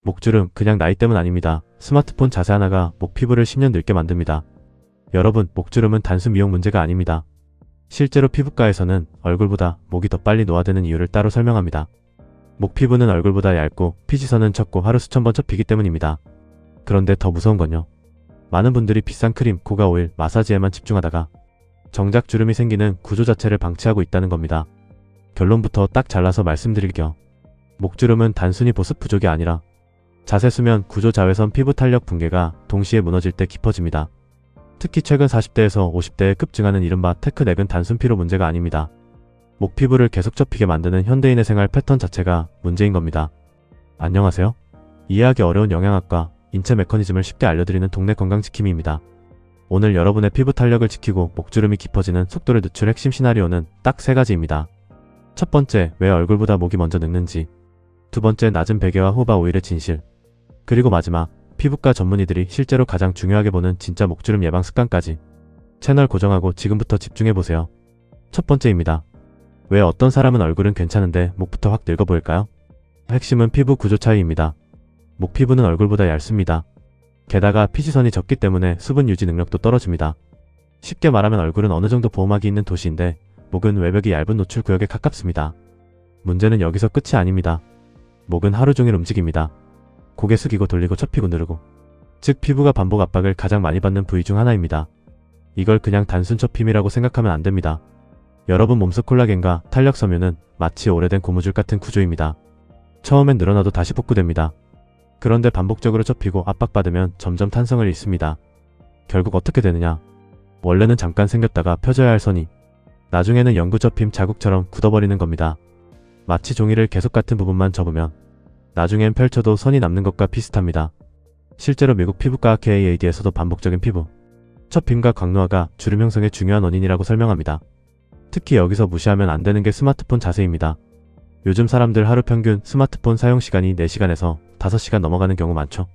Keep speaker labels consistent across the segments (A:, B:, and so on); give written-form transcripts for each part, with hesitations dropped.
A: 목주름 그냥 나이 때문 아닙니다. 스마트폰 자세 하나가 목 피부를 10년 늙게 만듭니다. 여러분, 목주름은 단순 미용 문제가 아닙니다. 실제로 피부과에서는 얼굴보다 목이 더 빨리 노화되는 이유를 따로 설명합니다. 목 피부는 얼굴보다 얇고 피지선은 적고 하루 수천 번 접히기 때문입니다. 그런데 더 무서운 건요. 많은 분들이 비싼 크림, 고가 오일, 마사지에만 집중하다가 정작 주름이 생기는 구조 자체를 방치하고 있다는 겁니다. 결론부터 딱 잘라서 말씀드릴게요. 목주름은 단순히 보습 부족이 아니라 자세 수면, 구조 자외선, 피부 탄력 붕괴가 동시에 무너질 때 깊어집니다. 특히 최근 40대에서 50대에 급증하는 이른바 테크넥은 단순 피로 문제가 아닙니다. 목 피부를 계속 접히게 만드는 현대인의 생활 패턴 자체가 문제인 겁니다. 안녕하세요. 이해하기 어려운 영양학과, 인체 메커니즘을 쉽게 알려드리는 동네 건강지킴이입니다. 오늘 여러분의 피부 탄력을 지키고 목주름이 깊어지는 속도를 늦출 핵심 시나리오는 딱 3가지입니다. 첫 번째, 왜 얼굴보다 목이 먼저 늙는지. 두 번째, 낮은 베개와 호바 오일의 진실. 그리고 마지막, 피부과 전문의들이 실제로 가장 중요하게 보는 진짜 목주름 예방 습관까지. 채널 고정하고 지금부터 집중해보세요. 첫 번째입니다. 왜 어떤 사람은 얼굴은 괜찮은데 목부터 확 늙어 보일까요? 핵심은 피부 구조 차이입니다. 목 피부는 얼굴보다 얇습니다. 게다가 피지선이 적기 때문에 수분 유지 능력도 떨어집니다. 쉽게 말하면 얼굴은 어느 정도 보호막이 있는 도시인데 목은 외벽이 얇은 노출 구역에 가깝습니다. 문제는 여기서 끝이 아닙니다. 목은 하루 종일 움직입니다. 고개 숙이고 돌리고 접히고 누르고. 즉 피부가 반복 압박을 가장 많이 받는 부위 중 하나입니다. 이걸 그냥 단순 접힘이라고 생각하면 안 됩니다. 여러분 몸속 콜라겐과 탄력 섬유는 마치 오래된 고무줄 같은 구조입니다. 처음엔 늘어나도 다시 복구됩니다. 그런데 반복적으로 접히고 압박받으면 점점 탄성을 잃습니다. 결국 어떻게 되느냐? 원래는 잠깐 생겼다가 펴져야 할 선이 나중에는 영구 접힘 자국처럼 굳어버리는 겁니다. 마치 종이를 계속 같은 부분만 접으면 나중엔 펼쳐도 선이 남는 것과 비슷합니다. 실제로 미국 피부과 KAD에서도 반복적인 피부 접힘과 광노화가 주름 형성의 중요한 원인이라고 설명합니다. 특히 여기서 무시하면 안 되는 게 스마트폰 자세입니다. 요즘 사람들 하루 평균 스마트폰 사용 시간이 4시간에서 5시간 넘어가는 경우 많죠.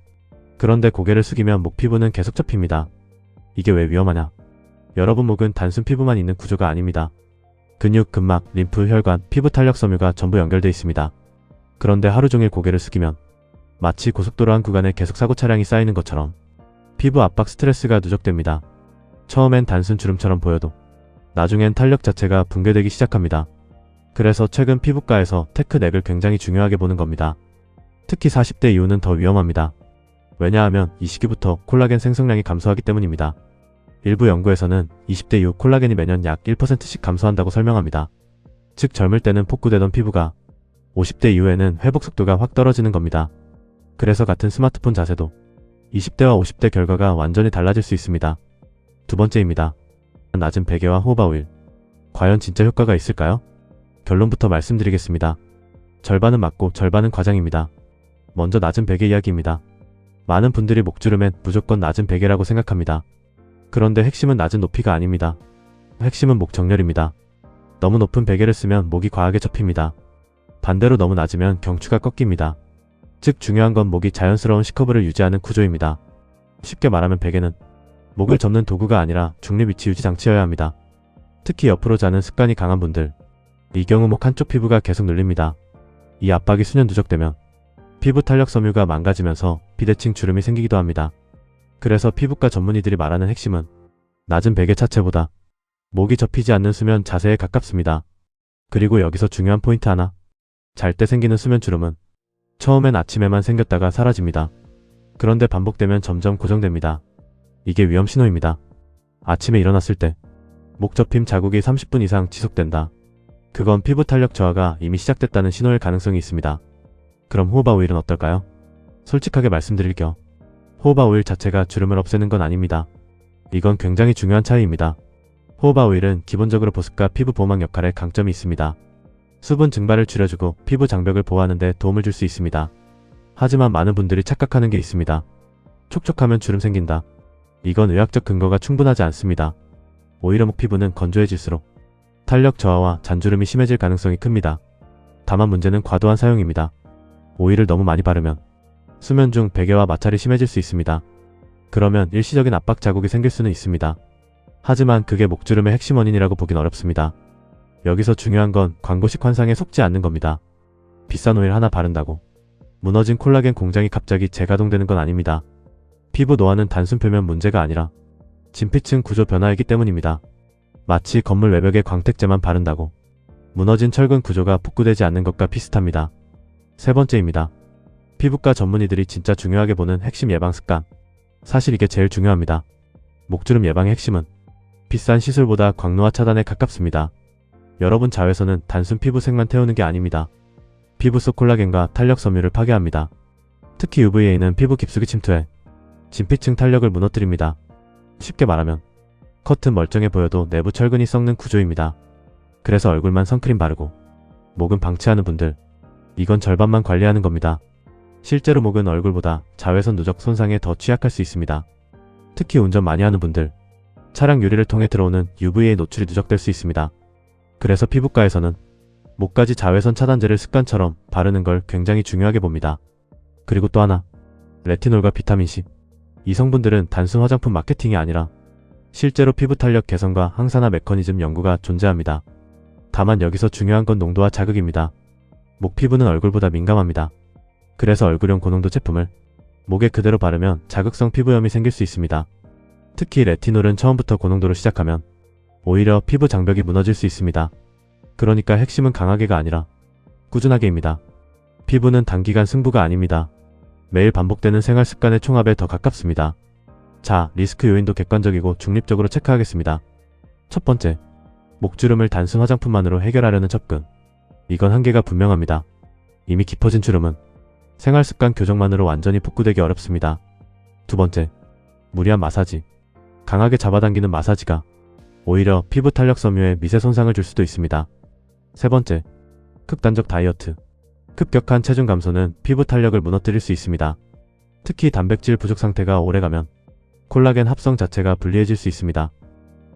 A: 그런데 고개를 숙이면 목 피부는 계속 접힙니다. 이게 왜 위험하냐? 여러분, 목은 단순 피부만 있는 구조가 아닙니다. 근육, 근막, 림프, 혈관, 피부 탄력 섬유가 전부 연결되어 있습니다. 그런데 하루 종일 고개를 숙이면 마치 고속도로 한 구간에 계속 사고 차량이 쌓이는 것처럼 피부 압박 스트레스가 누적됩니다. 처음엔 단순 주름처럼 보여도 나중엔 탄력 자체가 붕괴되기 시작합니다. 그래서 최근 피부과에서 테크넥을 굉장히 중요하게 보는 겁니다. 특히 40대 이후는 더 위험합니다. 왜냐하면 이 시기부터 콜라겐 생성량이 감소하기 때문입니다. 일부 연구에서는 20대 이후 콜라겐이 매년 약 1%씩 감소한다고 설명합니다. 즉 젊을 때는 복구되던 피부가 50대 이후에는 회복 속도가 확 떨어지는 겁니다. 그래서 같은 스마트폰 자세도 20대와 50대 결과가 완전히 달라질 수 있습니다. 두 번째입니다. 낮은 베개와 호바 오일. 과연 진짜 효과가 있을까요? 결론부터 말씀드리겠습니다. 절반은 맞고 절반은 과장입니다. 먼저 낮은 베개 이야기입니다. 많은 분들이 목주름엔 무조건 낮은 베개라고 생각합니다. 그런데 핵심은 낮은 높이가 아닙니다. 핵심은 목 정렬입니다. 너무 높은 베개를 쓰면 목이 과하게 접힙니다. 반대로 너무 낮으면 경추가 꺾입니다. 즉 중요한 건 목이 자연스러운 C커브를 유지하는 구조입니다. 쉽게 말하면 베개는 목을 접는 도구가 아니라 중립 위치 유지 장치여야 합니다. 특히 옆으로 자는 습관이 강한 분들, 이 경우 목 한쪽 피부가 계속 눌립니다. 이 압박이 수년 누적되면 피부 탄력 섬유가 망가지면서 비대칭 주름이 생기기도 합니다. 그래서 피부과 전문의들이 말하는 핵심은 낮은 베개 자체보다 목이 접히지 않는 수면 자세에 가깝습니다. 그리고 여기서 중요한 포인트 하나. 잘 때 생기는 수면 주름은 처음엔 아침에만 생겼다가 사라집니다. 그런데 반복되면 점점 고정됩니다. 이게 위험 신호입니다. 아침에 일어났을 때 목 접힘 자국이 30분 이상 지속된다. 그건 피부 탄력 저하가 이미 시작됐다는 신호일 가능성이 있습니다. 그럼 호호바 오일은 어떨까요? 솔직하게 말씀드릴게요. 호호바 오일 자체가 주름을 없애는 건 아닙니다. 이건 굉장히 중요한 차이입니다. 호호바 오일은 기본적으로 보습과 피부 보호막 역할에 강점이 있습니다. 수분 증발을 줄여주고 피부 장벽을 보호하는 데 도움을 줄 수 있습니다. 하지만 많은 분들이 착각하는 게 있습니다. 촉촉하면 주름 생긴다. 이건 의학적 근거가 충분하지 않습니다. 오히려 목 피부는 건조해질수록 탄력 저하와 잔주름이 심해질 가능성이 큽니다. 다만 문제는 과도한 사용입니다. 오일을 너무 많이 바르면 수면 중 베개와 마찰이 심해질 수 있습니다. 그러면 일시적인 압박 자국이 생길 수는 있습니다. 하지만 그게 목주름의 핵심 원인이라고 보긴 어렵습니다. 여기서 중요한 건 광고식 환상에 속지 않는 겁니다. 비싼 오일 하나 바른다고 무너진 콜라겐 공장이 갑자기 재가동되는 건 아닙니다. 피부 노화는 단순 표면 문제가 아니라 진피층 구조 변화이기 때문입니다. 마치 건물 외벽에 광택제만 바른다고 무너진 철근 구조가 복구되지 않는 것과 비슷합니다. 세 번째입니다. 피부과 전문의들이 진짜 중요하게 보는 핵심 예방 습관. 사실 이게 제일 중요합니다. 목주름 예방의 핵심은 비싼 시술보다 광노화 차단에 가깝습니다. 여러분 자외선은 단순 피부색만 태우는 게 아닙니다. 피부 속 콜라겐과 탄력 섬유를 파괴합니다. 특히 UVA는 피부 깊숙이 침투해 진피층 탄력을 무너뜨립니다. 쉽게 말하면 겉은 멀쩡해 보여도 내부 철근이 썩는 구조입니다. 그래서 얼굴만 선크림 바르고 목은 방치하는 분들, 이건 절반만 관리하는 겁니다. 실제로 목은 얼굴보다 자외선 누적 손상에 더 취약할 수 있습니다. 특히 운전 많이 하는 분들, 차량 유리를 통해 들어오는 UVA 노출이 누적될 수 있습니다. 그래서 피부과에서는 목까지 자외선 차단제를 습관처럼 바르는 걸 굉장히 중요하게 봅니다. 그리고 또 하나, 레티놀과 비타민C. 이 성분들은 단순 화장품 마케팅이 아니라 실제로 피부 탄력 개선과 항산화 메커니즘 연구가 존재합니다. 다만 여기서 중요한 건 농도와 자극입니다. 목 피부는 얼굴보다 민감합니다. 그래서 얼굴용 고농도 제품을 목에 그대로 바르면 자극성 피부염이 생길 수 있습니다. 특히 레티놀은 처음부터 고농도로 시작하면 오히려 피부 장벽이 무너질 수 있습니다. 그러니까 핵심은 강하게가 아니라 꾸준하게입니다. 피부는 단기간 승부가 아닙니다. 매일 반복되는 생활 습관의 총합에 더 가깝습니다. 자, 리스크 요인도 객관적이고 중립적으로 체크하겠습니다. 첫 번째, 목주름을 단순 화장품만으로 해결하려는 접근. 이건 한계가 분명합니다. 이미 깊어진 주름은 생활 습관 교정만으로 완전히 복구되기 어렵습니다. 두 번째, 무리한 마사지. 강하게 잡아당기는 마사지가 오히려 피부 탄력 섬유에 미세 손상을 줄 수도 있습니다. 세 번째, 극단적 다이어트. 급격한 체중 감소는 피부 탄력을 무너뜨릴 수 있습니다. 특히 단백질 부족 상태가 오래가면 콜라겐 합성 자체가 불리해질 수 있습니다.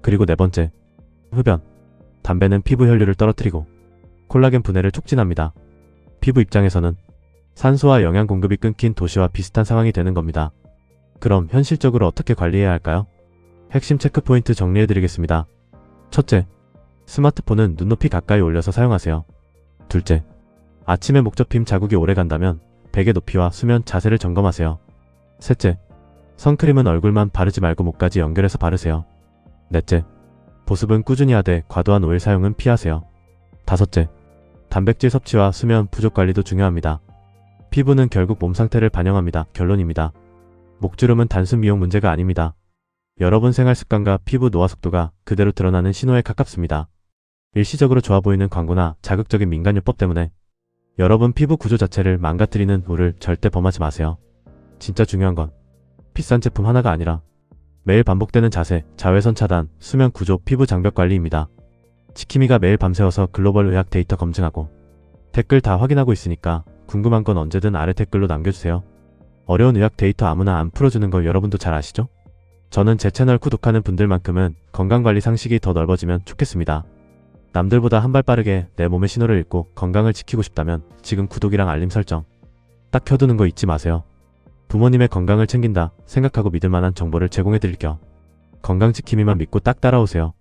A: 그리고 네 번째, 흡연. 담배는 피부 혈류를 떨어뜨리고 콜라겐 분해를 촉진합니다. 피부 입장에서는 산소와 영양 공급이 끊긴 도시와 비슷한 상황이 되는 겁니다. 그럼 현실적으로 어떻게 관리해야 할까요? 핵심 체크 포인트 정리해드리겠습니다. 첫째, 스마트폰은 눈높이 가까이 올려서 사용하세요. 둘째, 아침에 목 접힘 자국이 오래 간다면 베개 높이와 수면 자세를 점검하세요. 셋째, 선크림은 얼굴만 바르지 말고 목까지 연결해서 바르세요. 넷째, 보습은 꾸준히 하되 과도한 오일 사용은 피하세요. 다섯째, 단백질 섭취와 수면 부족 관리도 중요합니다. 피부는 결국 몸 상태를 반영합니다. 결론입니다. 목주름은 단순 미용 문제가 아닙니다. 여러분 생활 습관과 피부 노화 속도가 그대로 드러나는 신호에 가깝습니다. 일시적으로 좋아 보이는 광고나 자극적인 민간요법 때문에 여러분 피부 구조 자체를 망가뜨리는 우를 절대 범하지 마세요. 진짜 중요한 건 비싼 제품 하나가 아니라 매일 반복되는 자세, 자외선 차단, 수면 구조, 피부 장벽 관리입니다. 지킴이가 매일 밤새워서 글로벌 의학 데이터 검증하고 댓글 다 확인하고 있으니까 궁금한 건 언제든 아래 댓글로 남겨주세요. 어려운 의학 데이터 아무나 안 풀어주는 거 여러분도 잘 아시죠? 저는 제 채널 구독하는 분들만큼은 건강관리 상식이 더 넓어지면 좋겠습니다. 남들보다 한 발 빠르게 내 몸의 신호를 읽고 건강을 지키고 싶다면 지금 구독이랑 알림 설정 딱 켜두는 거 잊지 마세요. 부모님의 건강을 챙긴다 생각하고 믿을 만한 정보를 제공해드릴게요. 건강지킴이만 믿고 딱 따라오세요.